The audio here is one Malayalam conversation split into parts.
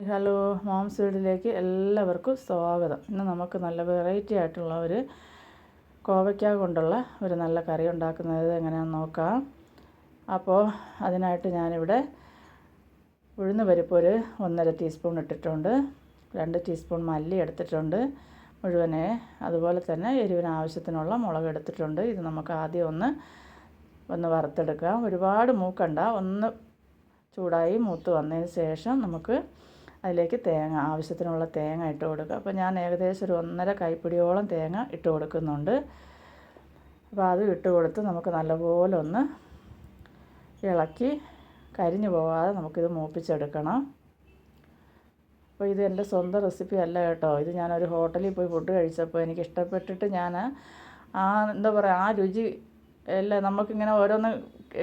ഹലോ, മോംസ് വീഡിയോയിലേക്ക് എല്ലാവർക്കും സ്വാഗതം. ഇന്ന് നമുക്ക് നല്ല വെറൈറ്റി ആയിട്ടുള്ള ഒരു കോവയ്ക്ക കൊണ്ടുള്ള ഒരു നല്ല കറി ഉണ്ടാക്കുന്നത് എങ്ങനെയാണെന്ന് നോക്കാം. അപ്പോൾ അതിനായിട്ട് ഞാനിവിടെ ഉഴുന്ന് പരിപ്പ് ഒരു 1.5 ടീസ്പൂൺ ഇട്ടിട്ടുണ്ട്. 2 ടീസ്പൂൺ മല്ലി എടുത്തിട്ടുണ്ട് മുഴുവനെ. അതുപോലെ തന്നെ എരിവിന് ആവശ്യത്തിനുള്ള മുളക് എടുത്തിട്ടുണ്ട്. ഇത് നമുക്ക് ആദ്യം ഒന്ന് വറുത്തെടുക്കാം. ഒരുപാട് മൂക്കണ്ട, ഒന്ന് ചൂടായി മൂത്ത് വന്നതിന് ശേഷം നമുക്ക് അതിലേക്ക് ആവശ്യത്തിനുള്ള തേങ്ങ ഇട്ട് കൊടുക്കുക. അപ്പോൾ ഞാൻ ഏകദേശം ഒരു 1.5 കൈപ്പിടിയോളം തേങ്ങ ഇട്ട് കൊടുക്കുന്നുണ്ട്. അപ്പോൾ അത് ഇട്ട് കൊടുത്ത് നമുക്ക് നല്ലപോലെ ഒന്ന് ഇളക്കി കരിഞ്ഞു പോകാതെ നമുക്കിത് മൂപ്പിച്ചെടുക്കണം. അപ്പോൾ ഇത് എൻ്റെ സ്വന്തം റെസിപ്പി അല്ല കേട്ടോ. ഇത് ഞാനൊരു ഹോട്ടലിൽ പോയി ഫുഡ് കഴിച്ചപ്പോൾ എനിക്ക് ഇഷ്ടപ്പെട്ടിട്ട് ഞാൻ എന്താ പറയുക, ആ രുചി എല്ലാം നമുക്കിങ്ങനെ ഓരോന്ന്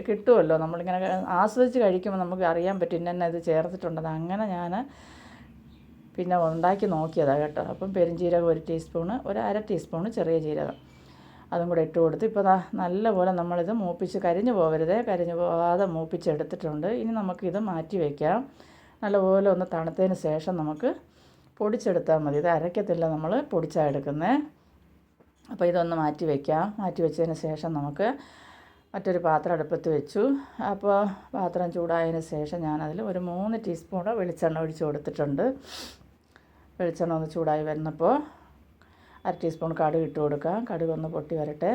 കിട്ടുമല്ലോ, നമ്മളിങ്ങനെ ആസ്വദിച്ച് കഴിക്കുമ്പോൾ നമുക്ക് അറിയാൻ പറ്റും ഇന്ന ഇത് ചേർത്തിട്ടുണ്ടെന്ന്. അങ്ങനെ ഞാൻ പിന്നെ ഉണ്ടാക്കി നോക്കിയതാണ് കേട്ടോ. അപ്പം പെരുംജീരകം 1 ടീസ്പൂണ്, ഒരു 1/2 ടീസ്പൂണ് ചെറിയ ജീരകം അതും കൂടെ ഇട്ട് കൊടുത്ത് ഇപ്പോൾ നല്ലപോലെ നമ്മളിത് മൂപ്പിച്ച് കരിഞ്ഞു പോകാതെ മൂപ്പിച്ചെടുത്തിട്ടുണ്ട്. ഇനി നമുക്കിത് മാറ്റി വയ്ക്കാം. നല്ലപോലെ ഒന്ന് തണുത്തതിന് ശേഷം നമുക്ക് പൊടിച്ചെടുത്താൽ മതി. ഇത് അരയ്ക്കത്തില്ല, നമ്മൾ പൊടിച്ചാണ് എടുക്കുന്നത്. അപ്പോൾ ഇതൊന്ന് മാറ്റി വയ്ക്കാം. മാറ്റി വെച്ചതിന് ശേഷം നമുക്ക് മറ്റൊരു പാത്രം അടുപ്പത്ത് വെച്ചു. അപ്പോൾ പാത്രം ചൂടായതിന് ശേഷം ഞാനതിൽ ഒരു 3 ടീസ്പൂൺ വെളിച്ചെണ്ണ ഒഴിച്ച് കൊടുത്തിട്ടുണ്ട്. വെളിച്ചെണ്ണ ഒന്ന് ചൂടായി വരുന്നപ്പോൾ 1/2 ടീസ്പൂൺ കടുക് ഇട്ട് കൊടുക്കാം. കടുക് ഒന്ന് പൊട്ടി വരട്ടെ.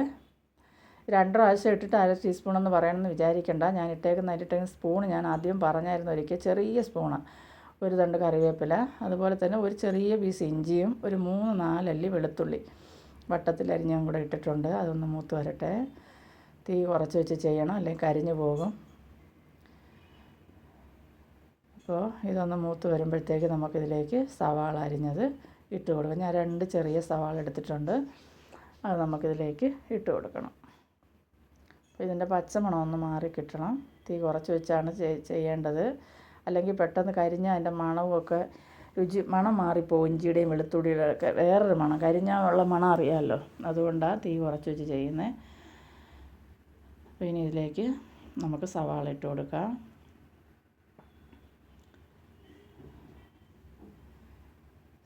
2 പ്രാവശ്യം ഇട്ടിട്ട് 1/2 ടീസ്പൂൺ എന്ന് പറയണമെന്ന് വിചാരിക്കേണ്ട. ഞാൻ ഇട്ടേക്കുന്ന സ്പൂൺ ഞാൻ ആദ്യം പറഞ്ഞായിരുന്നു ഒരിക്കൽ, ചെറിയ സ്പൂണ്. ഒരു തണ്ട് കറിവേപ്പില, അതുപോലെ തന്നെ ഒരു ചെറിയ പീസ് ഇഞ്ചിയും ഒരു 3-4 അല്ലി വെളുത്തുള്ളി വട്ടത്തിലരിഞ്ഞും കൂടെ ഇട്ടിട്ടുണ്ട്. അതൊന്ന് മൂത്ത് വരട്ടെ. തീ കുറച്ച് വെച്ച് ചെയ്യണം, അല്ലെങ്കിൽ കരിഞ്ഞു പോകും. അപ്പോൾ ഇതൊന്ന് മൂത്ത് വരുമ്പോഴത്തേക്ക് നമുക്കിതിലേക്ക് സവാള അരിഞ്ഞത് ഇട്ട് കൊടുക്കാം. ഞാൻ 2 ചെറിയ സവാള എടുത്തിട്ടുണ്ട്. അത് നമുക്കിതിലേക്ക് ഇട്ട് കൊടുക്കണം. അപ്പോൾ ഇതിൻ്റെ പച്ചമണം ഒന്ന് മാറി കിട്ടണം. തീ കുറച്ച് വെച്ചാണ് ചെയ്യേണ്ടത്, അല്ലെങ്കിൽ പെട്ടെന്ന് കരിഞ്ഞ അതിൻ്റെ മണമൊക്കെ മണം മാറിപ്പോവും. ഇഞ്ചിയുടെയും വെളുത്തുള്ളിയുടെയും ഒക്കെ വേറൊരു മണം, കരിഞ്ഞുള്ള മണം അറിയാമല്ലോ. അതുകൊണ്ടാണ് തീ കുറച്ച് വെച്ച് ചെയ്യുന്നത്. അപ്പോൾ ഇനി ഇതിലേക്ക് നമുക്ക് സവാള ഇട്ട് കൊടുക്കാം.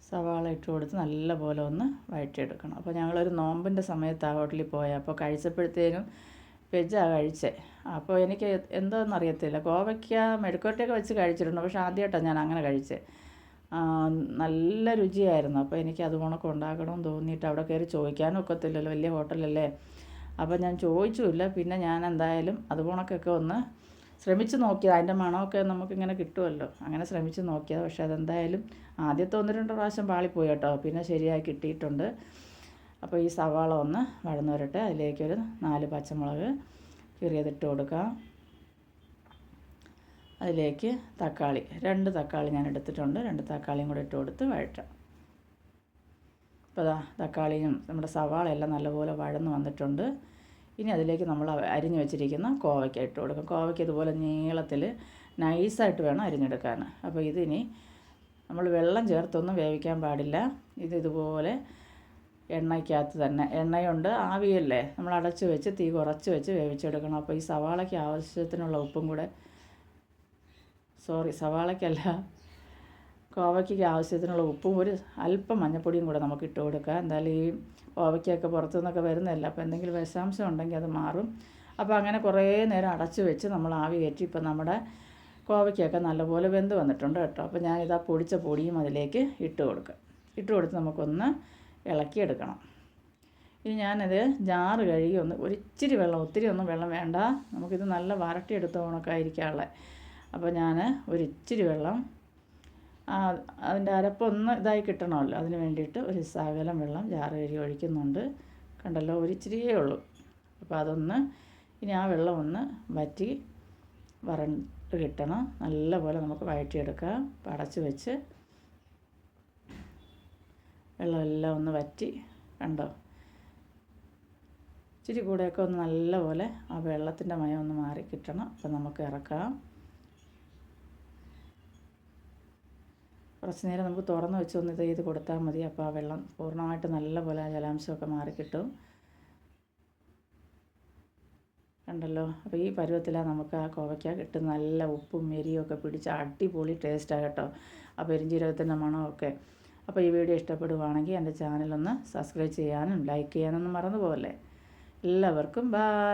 സവാള ഇട്ട് കൊടുത്ത് നല്ലപോലെ ഒന്ന് വഴറ്റിയെടുക്കണം. അപ്പോൾ ഞങ്ങളൊരു നോമ്പിൻ്റെ സമയത്ത് ആ ഹോട്ടലിൽ പോയത്. അപ്പോൾ കഴിച്ചപ്പോഴത്തേനും വെജാണ് കഴിച്ചത്. അപ്പോൾ എനിക്ക് എന്താണെന്ന് അറിയത്തില്ല, കോവയ്ക്ക മെഴുക്കുവരട്ടിയൊക്കെ വെച്ച് കഴിച്ചിട്ടുണ്ട്, പക്ഷേ ആദ്യമായിട്ടാണ് ഞാൻ അങ്ങനെ കഴിച്ചത്. നല്ല രുചിയായിരുന്നു. അപ്പോൾ എനിക്ക് അത് കണക്ക് ഉണ്ടാക്കണമെന്ന് തോന്നിയിട്ട് അവിടെ കയറി ചോദിക്കാനും ഒക്കത്തില്ലല്ലോ, വലിയ ഹോട്ടലല്ലേ. അപ്പോൾ ഞാൻ ചോദിച്ചുമില്ല. പിന്നെ ഞാൻ എന്തായാലും അത് കണക്കൊക്കെ ഒന്ന് ശ്രമിച്ച് നോക്കിയത്. അതിൻ്റെ മണമൊക്കെ നമുക്കിങ്ങനെ കിട്ടുമല്ലോ, അങ്ങനെ ശ്രമിച്ച് നോക്കിയത്. പക്ഷേ അതെന്തായാലും ആദ്യത്തെ 1-2 പ്രാവശ്യം പാളിപ്പോയി കേട്ടോ. പിന്നെ ശരിയായി കിട്ടിയിട്ടുണ്ട്. അപ്പോൾ ഈ സവാള ഒന്ന് വഴന്ന് വരട്ടെ. അതിലേക്കൊരു 4 പച്ചമുളക് കീറിയതിട്ട് കൊടുക്കാം. അതിലേക്ക് തക്കാളി 2 തക്കാളി ഞാൻ എടുത്തിട്ടുണ്ട്. 2 തക്കാളിയും കൂടെ ഇട്ട് കൊടുത്ത് വഴറ്റാം. അപ്പോൾ തക്കാളിയും നമ്മുടെ സവാള എല്ലാം നല്ലപോലെ വഴന്ന് വന്നിട്ടുണ്ട്. ഇനി അതിലേക്ക് നമ്മൾ അരിഞ്ഞു വെച്ചിരിക്കുന്ന കോവയ്ക്ക ഇട്ട് കൊടുക്കും. കോവയ്ക്ക ഇതുപോലെ നീളത്തിൽ നൈസായിട്ട് വേണം അരിഞ്ഞെടുക്കാൻ. അപ്പോൾ ഇതിനി നമ്മൾ വെള്ളം ചേർത്തൊന്നും വേവിക്കാൻ പാടില്ല. ഇതുപോലെ എണ്ണയ്ക്കകത്ത് തന്നെ, എണ്ണയുണ്ട് ആവിയല്ലേ, നമ്മൾ അടച്ച് വെച്ച് തീ കുറച്ച് വെച്ച് വേവിച്ചെടുക്കണം. അപ്പോൾ ഈ സവാളയ്ക്ക് ആവശ്യത്തിനുള്ള ഉപ്പും കൂടെ, സവാളയ്ക്കല്ല, കോവയ്ക്കയ്ക്ക് ആവശ്യത്തിനുള്ള ഉപ്പും ഒരു അല്പം മഞ്ഞൾപ്പൊടിയും കൂടെ നമുക്ക് ഇട്ട് കൊടുക്കാം. എന്തായാലും ഈ കോവയ്ക്കൊക്കെ പുറത്തു നിന്നൊക്കെ വരുന്നതല്ല, അപ്പോൾ എന്തെങ്കിലും വിഷാംശം ഉണ്ടെങ്കിൽ അത് മാറും. അപ്പോൾ അങ്ങനെ കുറേ നേരം അടച്ച് വെച്ച് നമ്മൾ ആവി കയറ്റി ഇപ്പോൾ നമ്മുടെ കോവയ്ക്കൊക്കെ നല്ലപോലെ വെന്ത് വന്നിട്ടുണ്ട് കേട്ടോ. അപ്പോൾ ഞാനിതാ പൊടിച്ച പൊടിയും അതിലേക്ക് ഇട്ട് കൊടുത്ത് നമുക്കൊന്ന് ഇളക്കിയെടുക്കണം. ഇനി ഞാനത് ജാറ് കഴുകി ഒരിച്ചിരി വെള്ളം, ഒത്തിരി ഒന്നും വെള്ളം വേണ്ട, നമുക്കിത് നല്ല വരട്ടിയെടുത്ത ഉണക്കായിരിക്കാനുള്ളത്. അപ്പോൾ ഞാൻ ഒരിച്ചിരി വെള്ളം, അതിൻ്റെ അരപ്പൊന്ന് ഇതായി കിട്ടണമല്ലോ, അതിന് വേണ്ടിയിട്ട് ഒരു ശകലം വെള്ളം ജാറ് കഴുകി ഒഴിക്കുന്നുണ്ട്. കണ്ടല്ലോ, ഒരിച്ചിരിയേ ഉള്ളൂ. അപ്പോൾ അതൊന്ന് ഇനി ആ വെള്ളം ഒന്ന് വറ്റി വരണ്ട് കിട്ടണം. നല്ലപോലെ നമുക്ക് വഴറ്റിയെടുക്കാം. അടച്ച് വെച്ച് വെള്ളമെല്ലാം ഒന്ന് വറ്റി, കണ്ടോ, ഇച്ചിരി കൂടെയൊക്കെ ഒന്ന് നല്ലപോലെ ആ വെള്ളത്തിൻ്റെ മയം ഒന്ന് മാറി കിട്ടണം. അപ്പോൾ നമുക്ക് ഇറക്കാം. കുറച്ച് നേരം നമുക്ക് തുറന്ന് വെച്ച് ഒന്ന് ഇത് ചെയ്ത് കൊടുത്താൽ മതി. അപ്പോൾ ആ വെള്ളം പൂർണ്ണമായിട്ട് നല്ലപോലെ ആ ജലാംശമൊക്കെ മാറിക്കിട്ടും. കണ്ടല്ലോ. അപ്പോൾ ഈ പരുവത്തിലാണ് നമുക്ക് ആ കോവയ്ക്ക കിട്ടുന്ന. നല്ല ഉപ്പും എരിയും ഒക്കെ പിടിച്ച് അടിപൊളി ടേസ്റ്റാണ് കേട്ടോ. ആ പെരുംജീരകത്തിൻ്റെ മണമൊക്കെ. അപ്പോൾ ഈ വീഡിയോ ഇഷ്ടപ്പെടുവാണെങ്കിൽ എൻ്റെ ചാനലൊന്ന് സബ്സ്ക്രൈബ് ചെയ്യാനും ലൈക്ക് ചെയ്യാനൊന്നും മറന്നു പോകല്ലേ. എല്ലാവർക്കും ബൈ.